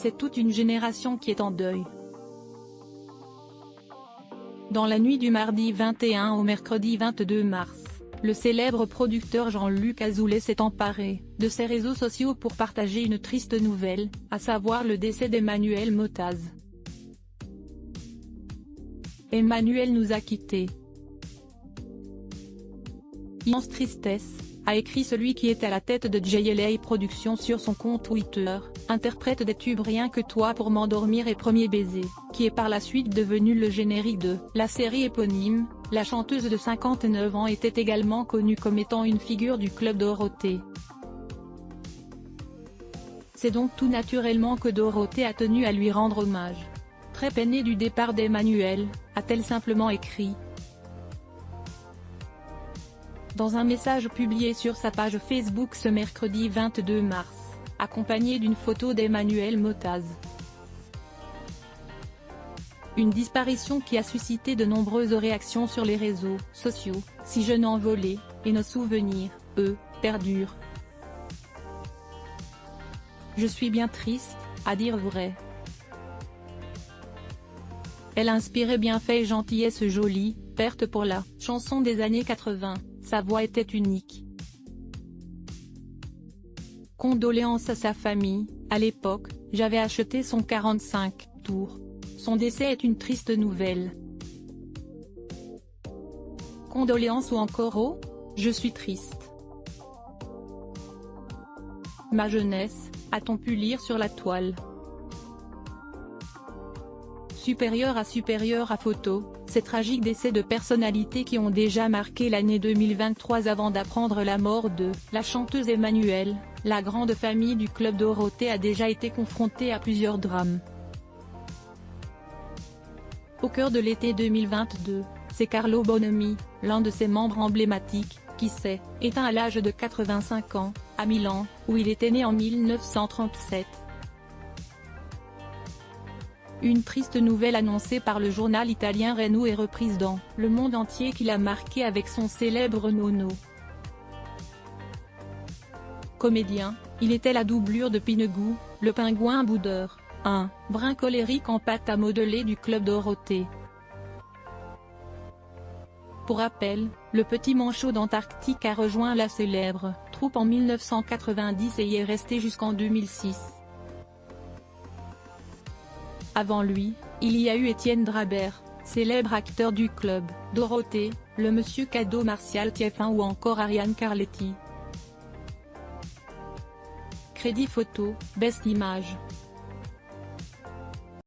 c'est toute une génération qui est en deuil. Dans la nuit du mardi 21 au mercredi 22 mars, le célèbre producteur Jean-Luc Azoulay s'est emparé de ses réseaux sociaux pour partager une triste nouvelle, à savoir le décès d'Emmanuel Motaz. Emmanuel nous a quittés. Immense tristesse, a écrit celui qui est à la tête de JLA Productions sur son compte Twitter, interprète des tubes Rien que toi pour m'endormir et Premier baiser, qui est par la suite devenu le générique de la série éponyme. La chanteuse de 59 ans était également connue comme étant une figure du Club Dorothée. C'est donc tout naturellement que Dorothée a tenu à lui rendre hommage. Très peinée du départ d'Emmanuel, a-t-elle simplement écrit. Dans un message publié sur sa page Facebook ce mercredi 22 mars, accompagné d'une photo d'Emmanuel Motaz. Une disparition qui a suscité de nombreuses réactions sur les réseaux sociaux. Si jeune envolé, et nos souvenirs, eux, perdurent. Je suis bien triste, à dire vrai. Elle inspirait bienfait et gentillesse jolie, perte pour la chanson des années 80, sa voix était unique. Condoléances à sa famille, à l'époque, j'avais acheté son 45 tours. Son décès est une triste nouvelle. Condoléances ou encore oh, je suis triste. Ma jeunesse, a-t-on pu lire sur la toile. Supérieur à photo, ces tragiques décès de personnalités qui ont déjà marqué l'année 2023 avant d'apprendre la mort de la chanteuse Emmanuel, la grande famille du Club Dorothée a déjà été confrontée à plusieurs drames. Au cœur de l'été 2022, c'est Carlo Bonomi, l'un de ses membres emblématiques, qui s'est éteint à l'âge de 85 ans, à Milan, où il était né en 1937. Une triste nouvelle annoncée par le journal italien Reno et reprise dans le monde entier qu'il a marqué avec son célèbre Nono. Comédien, il était la doublure de Pinegu, le pingouin boudeur, un brin colérique en pâte à modeler du Club Dorothée. Pour rappel, le petit manchot d'Antarctique a rejoint la célèbre troupe en 1990 et y est resté jusqu'en 2006. Avant lui, il y a eu Étienne Drabert, célèbre acteur du Club Dorothée, le Monsieur Cadeau Martial Thieffin ou encore Ariane Carletti. Crédit photo, Best Image.